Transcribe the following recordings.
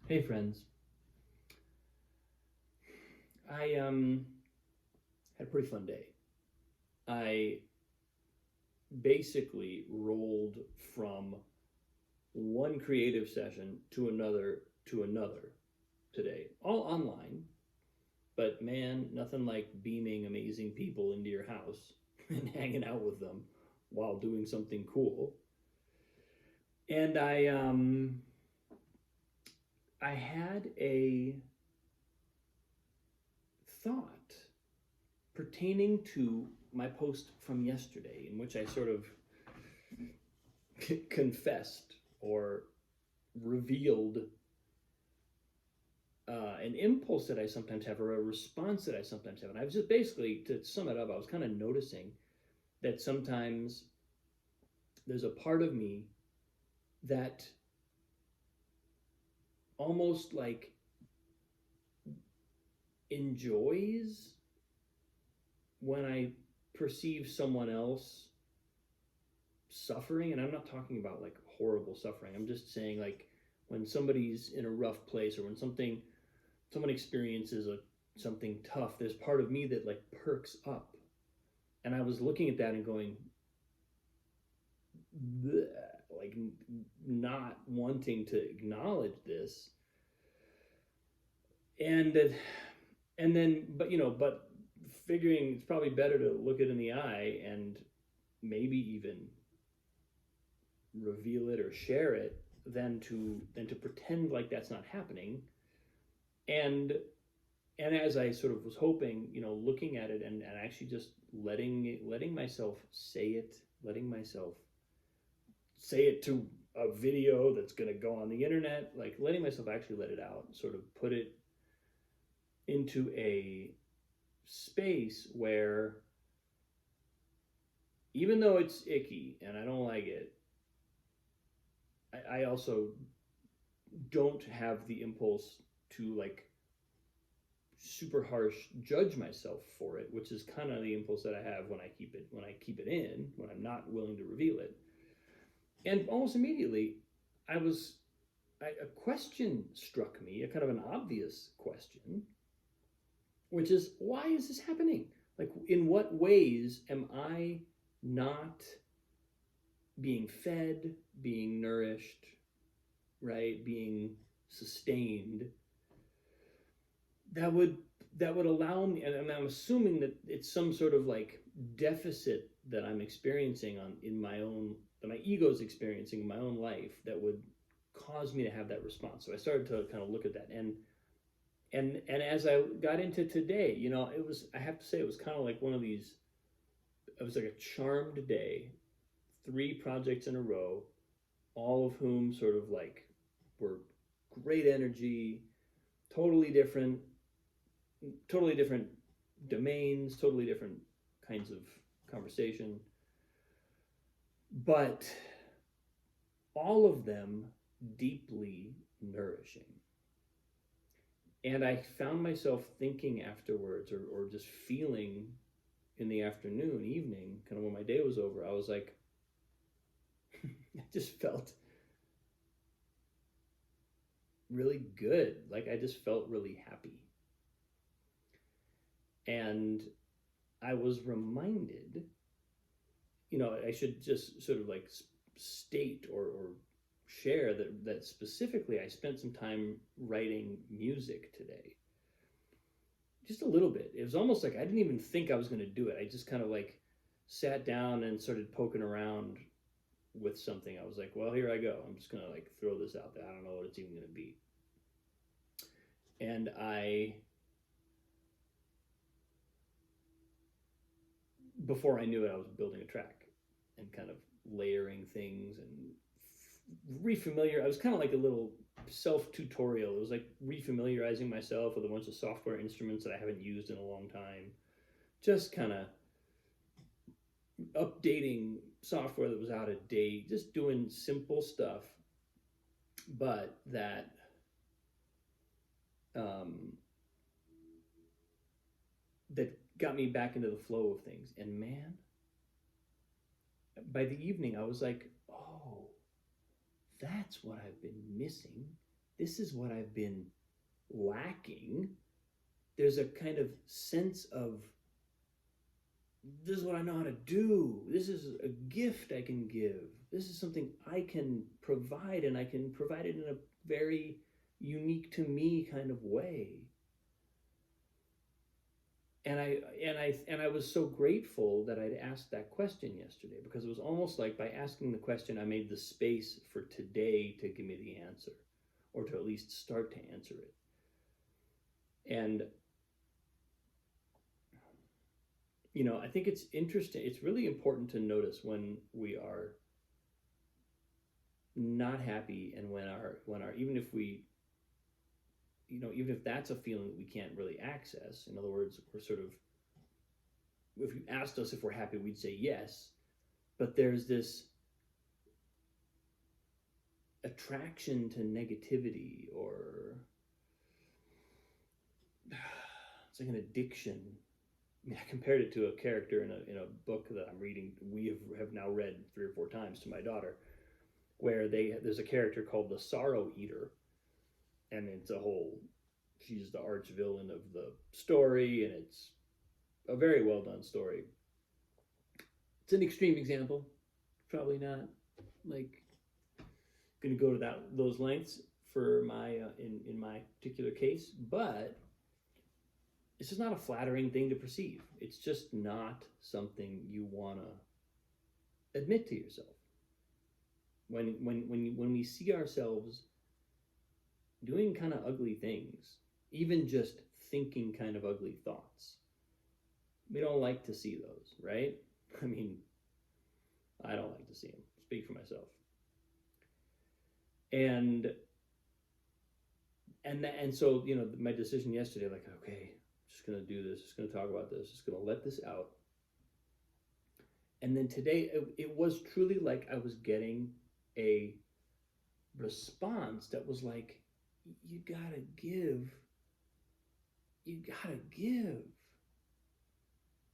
Hey friends, I had a pretty fun day. I basically rolled from one creative session to another today, all online. But man, nothing like beaming amazing people into your house and hanging out with them while doing something cool. And I had a thought pertaining to my post from yesterday, in which I sort of confessed or revealed an impulse that I sometimes have or a response that I sometimes have. And I was just basically, to sum it up, I was kind of noticing that sometimes there's a part of me that almost like enjoys when I perceive someone else suffering. And I'm not talking about like horrible suffering. I'm just saying like when somebody's in a rough place or when someone experiences something tough, there's part of me that like perks up. And I was looking at that and going, bleh, like not wanting to acknowledge this, and and then, but figuring it's probably better to look it in the eye and maybe even reveal it or share it than to pretend like that's not happening. And and as I sort of was hoping, looking at it and actually just letting myself say it to a video that's going to go on the internet, like letting myself actually let it out, sort of put it into a space where even though it's icky and I don't like it, I also don't have the impulse to like super harsh judge myself for it, which is kind of the impulse that I have when I keep it in, when I'm not willing to reveal it. And almost immediately, I was a question struck me, a kind of an obvious question, which is, why is this happening? Like, in what ways am I not being fed, being nourished, right, being sustained? That would that would allow me, and I'm assuming that it's some sort of like deficit that I'm experiencing on in my own that my ego's experiencing in my own life that would cause me to have that response. So I started to kind of look at that, and as I got into today, I have to say, it was kind of like one of these. It was like a charmed day, three projects in a row, all of whom sort of like were great energy, totally different, totally different domains, totally different kinds of conversation, but all of them deeply nourishing. And I found myself thinking afterwards, or just feeling in the afternoon, evening, kind of when my day was over, I was like, I just felt really good. Like I just felt really happy. And I was reminded, I should just sort of like state or share that specifically I spent some time writing music today. Just a little bit. It was almost like I didn't even think I was going to do it. I just kind of like sat down and started poking around with something. I was like, well, here I go. I'm just going to like throw this out there. I don't know what it's even going to be. And before I knew it, I was building a track and kind of layering things and refamiliar. I was kind of like a little self tutorial. It was like refamiliarizing myself with a bunch of software instruments that I haven't used in a long time. Just kind of updating software that was out of date, just doing simple stuff, but um, that got me back into the flow of things. And man, by the evening, I was like, oh, that's what I've been missing this is what I've been lacking. There's a kind of sense of, this is what I know how to do. This is a gift I can give. This is something I can provide, and I can provide it in a very unique to me kind of way. And I was so grateful that I'd asked that question yesterday, because it was almost like by asking the question, I made the space for today to give me the answer, or to at least start to answer it. And I think it's interesting. It's really important to notice when we are not happy, and when our even if we, even if that's a feeling that we can't really access. In other words, we're sort of, if you asked us if we're happy, we'd say yes. But there's this attraction to negativity, or it's like an addiction. I mean, I compared it to a character in a book that I'm reading. We have now read 3 or 4 times to my daughter, where there's a character called the Sorrow Eater, and she's the arch villain of the story, and it's a very well done story. It's an extreme example, probably not like going to go to those lengths for my in my particular case, but it's just not a flattering thing to perceive. It's just not something you want to admit to yourself. When we see ourselves doing kind of ugly things, even just thinking kind of ugly thoughts, we don't like to see those, right? I mean, I don't like to see them. Speak for myself. And so, my decision yesterday, like, okay, just going to do this, just going to talk about this, just going to let this out. And then today, it was truly like I was getting a response that was like, you gotta give.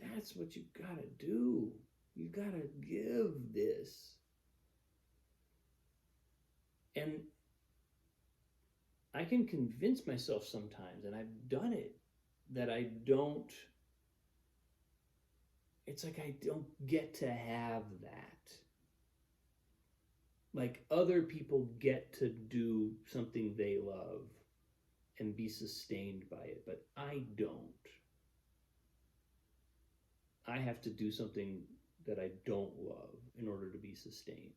That's what you gotta do. You gotta give this. And I can convince myself sometimes, and I've done it, that it's like I don't get to have that. Like, other people get to do something they love and be sustained by it, but I don't. I have to do something that I don't love in order to be sustained.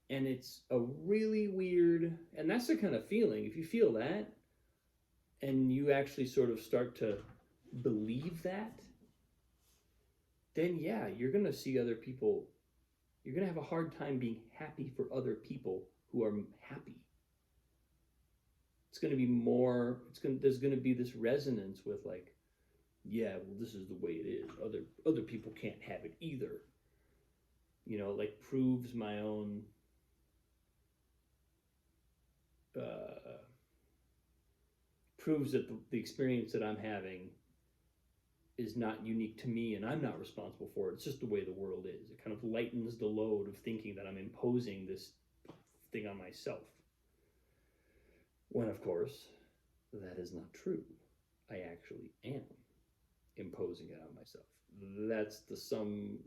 And it's a really weird, and that's the kind of feeling, if you feel that, and you actually sort of start to believe that, then yeah, you're going to see other people, you're going to have a hard time being happy for other people who are happy. It's going to be more, there's going to be this resonance with like, yeah, well, this is the way it is. Other people can't have it either. Like proves my own proves that the experience that I'm having is not unique to me, and I'm not responsible for it. It's just the way the world is. It kind of lightens the load of thinking that I'm imposing this thing on myself. When, of course, that is not true. I actually am imposing it on myself.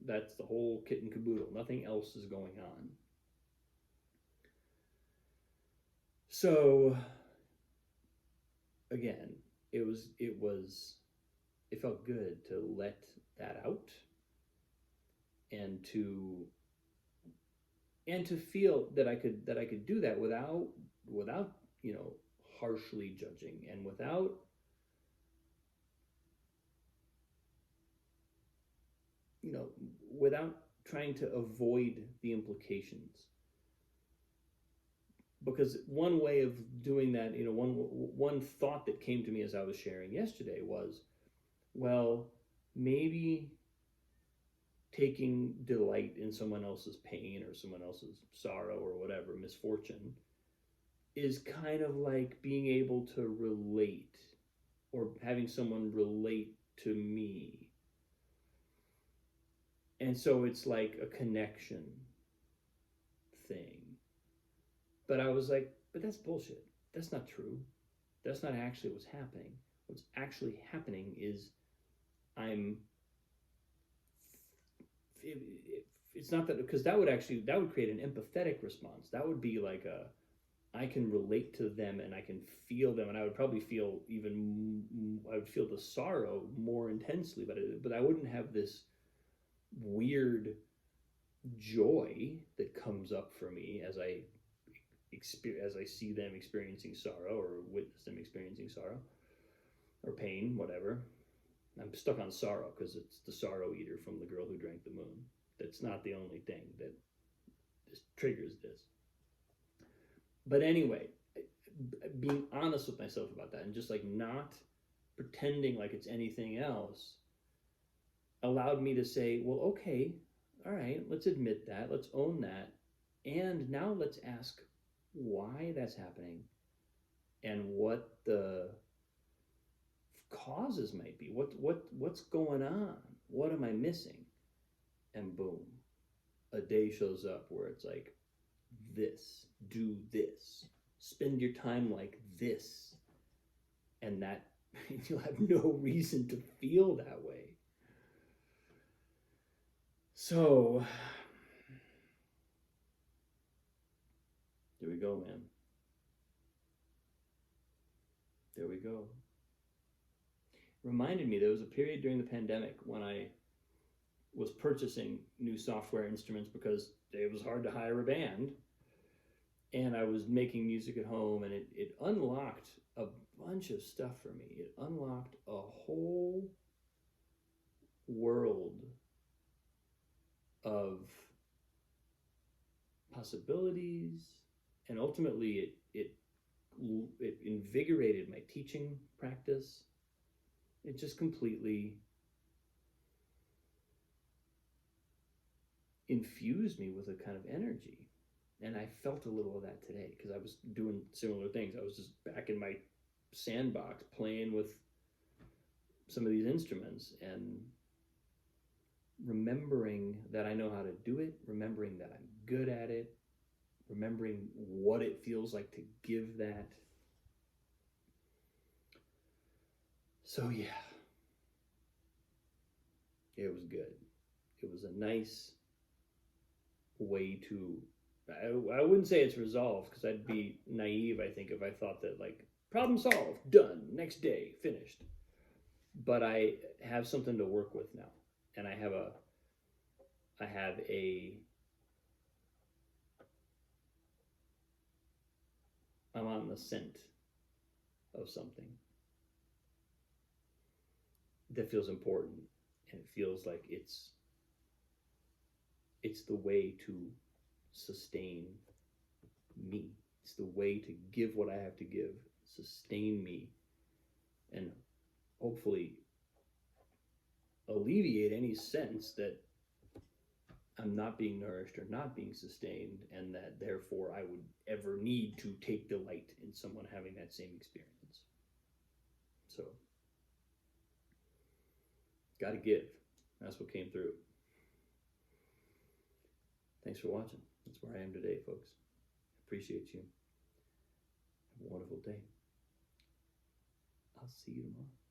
That's the whole kit and caboodle. Nothing else is going on. So again, it felt good to let that out, and to feel that I could do that without harshly judging, and without trying to avoid the implications. Because one way of doing that, one thought that came to me as I was sharing yesterday was, well, maybe taking delight in someone else's pain or someone else's sorrow or whatever, misfortune, is kind of like being able to relate, or having someone relate to me. And so it's like a connection thing. But I was like, But that's bullshit. That's not true. That's not actually what's happening. What's actually happening is I'm it, it's not that, because that would create an empathetic response. That would be like a, I can relate to them and I can feel them, and I would probably feel I would feel the sorrow more intensely, but I wouldn't have this weird joy that comes up for me as I see them experiencing sorrow or witness them experiencing sorrow or pain, whatever. I'm stuck on sorrow because it's the sorrow eater from The Girl Who Drank the Moon. That's not the only thing that triggers this. But anyway, being honest with myself about that and just like not pretending like it's anything else allowed me to say, well, okay, all right, let's admit that, let's own that, and now let's ask why that's happening and what the causes might be. What's going on? What am I missing? And boom, a day shows up where it's like, this, do this, spend your time like this, and that you'll have no reason to feel that way. So there we go, man. There we go. Reminded me there was a period during the pandemic when I was purchasing new software instruments because it was hard to hire a band, and I was making music at home, and it unlocked a bunch of stuff for me. It unlocked a whole world of possibilities, and ultimately it invigorated my teaching practice. It just completely infused me with a kind of energy. And I felt a little of that today because I was doing similar things. I was just back in my sandbox playing with some of these instruments and remembering that I know how to do it, remembering that I'm good at it, remembering what it feels like to give that. So yeah, it was good. It was a nice way to, I wouldn't say it's resolved because I'd be naive, I think, if I thought that like problem solved, done, next day, finished. But I have something to work with now, and I have a I'm on the scent of something that feels important, and it feels like it's the way to sustain me. It's the way to give what I have to give, sustain me, and hopefully alleviate any sense that I'm not being nourished or not being sustained, and that therefore I would ever need to take delight in someone having that same experience. So, gotta give. That's what came through. Thanks for watching. That's where I am today, folks. Appreciate you. Have a wonderful day. I'll see you tomorrow.